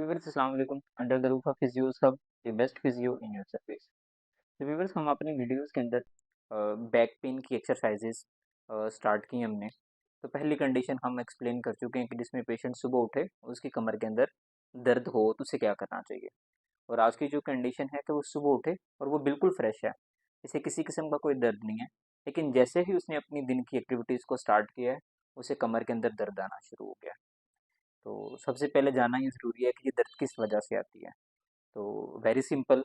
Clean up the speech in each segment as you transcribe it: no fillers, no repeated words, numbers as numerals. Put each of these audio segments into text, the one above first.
Viewers अस्सलाम वालेकुम। Under the roof of physio hub, the best physio in your service. तो viewers, हम अपनी वीडियोस के अंदर बैक पेन की एक्सरसाइजेस स्टार्ट की हमने। तो पहली कंडीशन हम एक्सप्लेन कर चुके हैं कि जिसमें पेशेंट सुबह उठे, उसकी कमर के अंदर दर्द हो तो उसे क्या करना चाहिए। और आज की जो कंडीशन है कि वो सुबह उठे और वो बिल्कुल फ्रेश है, इसे किसी किस्म का कोई दर्द नहीं है, लेकिन जैसे ही उसने अपनी दिन की एक्टिविटीज़ को स्टार्ट किया है, उसे कमर के अंदर दर्द आना शुरू हो गया। तो सबसे पहले जानना ये ज़रूरी है कि ये दर्द किस वजह से आती है। तो वेरी सिंपल,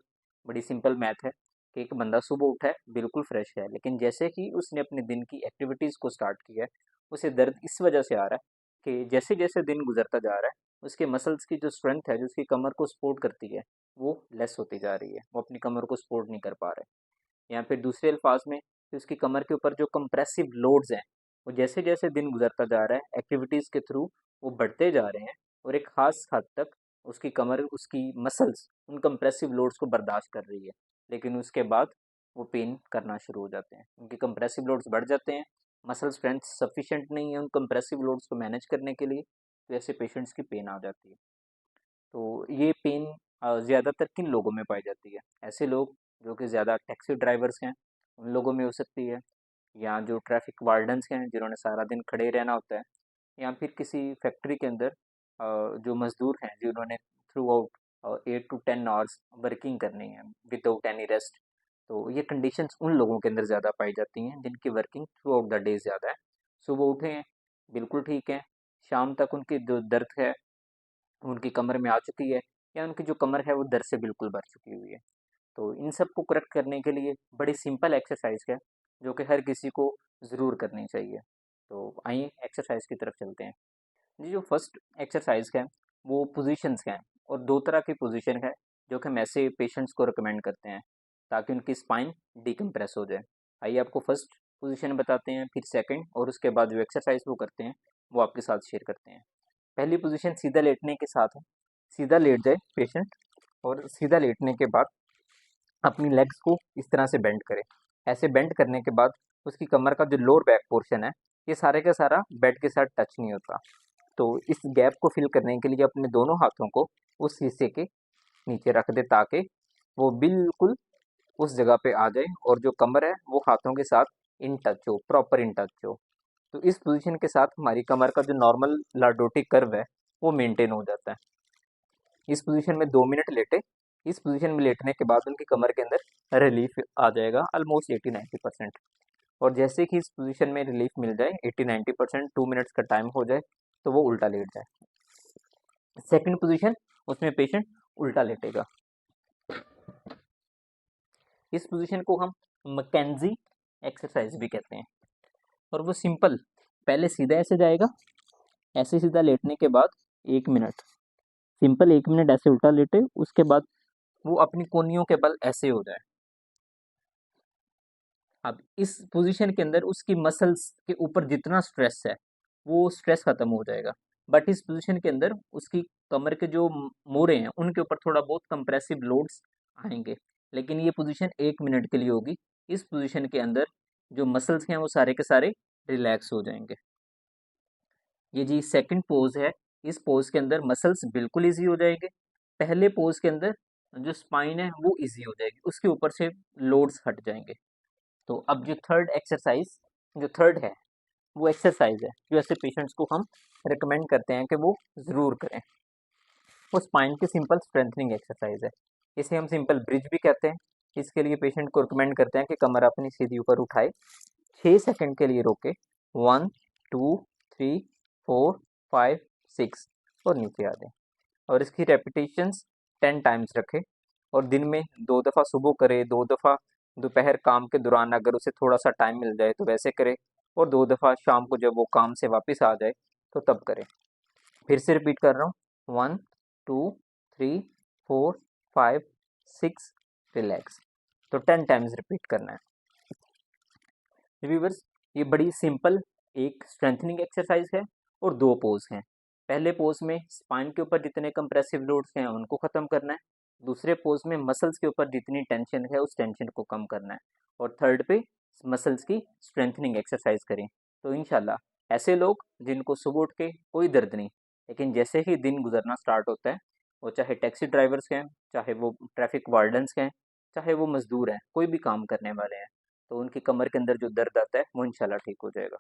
बड़ी सिंपल मैथ है कि एक बंदा सुबह उठा है, बिल्कुल फ्रेश है, लेकिन जैसे ही उसने अपने दिन की एक्टिविटीज़ को स्टार्ट किया है, उसे दर्द इस वजह से आ रहा है कि जैसे जैसे दिन गुजरता जा रहा है, उसके मसल्स की जो स्ट्रेंथ है, जो उसकी कमर को सपोर्ट करती है, वो लेस होती जा रही है। वो अपनी कमर को सपोर्ट नहीं कर पा रहे। या फिर दूसरे अल्फाज में कि उसकी कमर के ऊपर जो कंप्रेसिव लोड्स हैं, वो जैसे जैसे दिन गुजरता जा रहा है, एक्टिविटीज़ के थ्रू वो बढ़ते जा रहे हैं, और एक ख़ास हद तक उसकी कमर, उसकी मसल्स उन कंप्रेसिव लोड्स को बर्दाश्त कर रही है, लेकिन उसके बाद वो पेन करना शुरू हो जाते हैं। उनके कंप्रेसिव लोड्स बढ़ जाते हैं, मसल स्ट्रेंथ सफिशिएंट नहीं है उन कंप्रेसिव लोड्स को मैनेज करने के लिए, तो ऐसे पेशेंट्स की पेन आ जाती है। तो ये पेन ज़्यादातर किन लोगों में पाई जाती है? ऐसे लोग जो कि ज़्यादा टैक्सी ड्राइवर्स हैं, उन लोगों में हो सकती है, या जो ट्रैफिक वार्डन्स हैं जिन्होंने सारा दिन खड़े रहना होता है, या फिर किसी फैक्ट्री के अंदर जो मज़दूर हैं जिन्होंने through out 8 to 10 hours working करनी है विदाउट एनी रेस्ट। तो ये कंडीशंस उन लोगों के अंदर ज़्यादा पाई जाती हैं जिनकी working through out the day ज़्यादा है। सुबह उठे हैं, बिल्कुल ठीक हैं, शाम तक उनकी जो दर्द है उनकी कमर में आ चुकी है, या उनकी जो कमर है वो दर्द से बिल्कुल भर चुकी हुई है। तो इन सब को करेक्ट करने के लिए बड़ी सिंपल एक्सरसाइज है, जो कि हर किसी को ज़रूर करनी चाहिए। तो आइए एक्सरसाइज की तरफ चलते हैं। जी, जो फर्स्ट एक्सरसाइज है वो पोजीशंस हैं, और दो तरह की पोजीशन है जो कि हम ऐसे पेशेंट्स को रिकमेंड करते हैं ताकि उनकी स्पाइन डिकम्प्रेस हो जाए। आइए आपको फर्स्ट पोजीशन बताते हैं, फिर सेकंड, और उसके बाद जो एक्सरसाइज वो करते हैं वो आपके साथ शेयर करते हैं। पहली पोजीशन सीधा लेटने के साथ है। सीधा लेट जाए पेशेंट, और सीधा लेटने के बाद अपनी लेग्स को इस तरह से बेंड करें। ऐसे बेंड करने के बाद उसकी कमर का जो लोअर बैक पोर्शन है, ये सारे का सारा बेड के साथ टच नहीं होता। तो इस गैप को फिल करने के लिए अपने दोनों हाथों को उस हिस्से के नीचे रख दे ताकि वो बिल्कुल उस जगह पे आ जाए, और जो कमर है वो हाथों के साथ इन टच हो, प्रॉपर इन टच हो। तो इस पोजीशन के साथ हमारी कमर का जो नॉर्मल लॉर्डोटिक कर्व है वो मेंटेन हो जाता है। इस पोजीशन में 2 मिनट लेटे। इस पोजीशन में लेटने के बाद उनकी कमर के अंदर रिलीफ आ जाएगा ऑलमोस्ट 80-90%। और जैसे कि इस पोजीशन में रिलीफ मिल जाए 80-90%, 2 मिनट्स का टाइम हो जाए, तो वो उल्टा लेट जाए। सेकंड पोजीशन, उसमें पेशेंट उल्टा लेटेगा। इस पोजीशन को हम मैकेंजी एक्सरसाइज भी कहते हैं, और वो सिंपल, पहले सीधा ऐसे जाएगा, ऐसे सीधा लेटने के बाद 1 मिनट, सिंपल 1 मिनट ऐसे उल्टा लेटे, उसके बाद वो अपनी कोहनियों के बल ऐसे हो जाए। अब इस पोजीशन के अंदर उसकी मसल्स के ऊपर जितना स्ट्रेस है वो स्ट्रेस खत्म हो जाएगा, बट इस पोजीशन के अंदर उसकी कमर के जो मोरे हैं उनके ऊपर थोड़ा बहुत कंप्रेसिव लोड्स आएंगे, लेकिन ये पोजीशन 1 मिनट के लिए होगी। इस पोजीशन के अंदर जो मसल्स हैं वो सारे के सारे रिलैक्स हो जाएंगे। ये जी सेकंड पोज है। इस पोज के अंदर मसल्स बिल्कुल ईजी हो जाएंगे। पहले पोज के अंदर जो स्पाइन है वो ईजी हो जाएगी, उसके ऊपर से लोड्स हट जाएंगे। तो अब जो थर्ड एक्सरसाइज, जो थर्ड है, वो एक्सरसाइज है जो ऐसे पेशेंट्स को हम रिकमेंड करते हैं कि वो ज़रूर करें। वो स्पाइन की सिंपल स्ट्रेंथनिंग एक्सरसाइज है। इसे हम सिंपल ब्रिज भी कहते हैं। इसके लिए पेशेंट को रिकमेंड करते हैं कि कमर अपनी सीधी ऊपर उठाए, 6 सेकंड के लिए रोके, 1 2 3 4 5 6, और नीचे आ जाए। और इसकी रेपिटेशंस 10 टाइम्स रखे, और दिन में 2 दफ़ा सुबह करे, 2 दफ़ा दोपहर काम के दौरान अगर उसे थोड़ा सा टाइम मिल जाए तो वैसे करे, और 2 दफ़ा शाम को जब वो काम से वापस आ जाए तो तब करे। फिर से रिपीट कर रहा हूँ, 1 2 3 4 5 6, रिलैक्स। तो 10 टाइम्स रिपीट करना है। व्यूअर्स, ये बड़ी सिंपल एक स्ट्रेंथनिंग एक्सरसाइज है, और दो पोज हैं। पहले पोज में स्पाइन के ऊपर जितने कंप्रेसिव लोड्स हैं उनको ख़त्म करना है। दूसरे पोज में मसल्स के ऊपर जितनी टेंशन है उस टेंशन को कम करना है। और थर्ड पे मसल्स की स्ट्रेंथनिंग एक्सरसाइज करें। तो इंशाल्लाह ऐसे लोग जिनको सुबह उठ के कोई दर्द नहीं, लेकिन जैसे ही दिन गुजरना स्टार्ट होता है वो चाहे टैक्सी ड्राइवर्स के हैं, चाहे वो ट्रैफिक वार्डन्स के हैं, चाहे वो मजदूर हैं, कोई भी काम करने वाले हैं, तो उनकी कमर के अंदर जो दर्द आता है वो इंशाल्लाह ठीक हो जाएगा।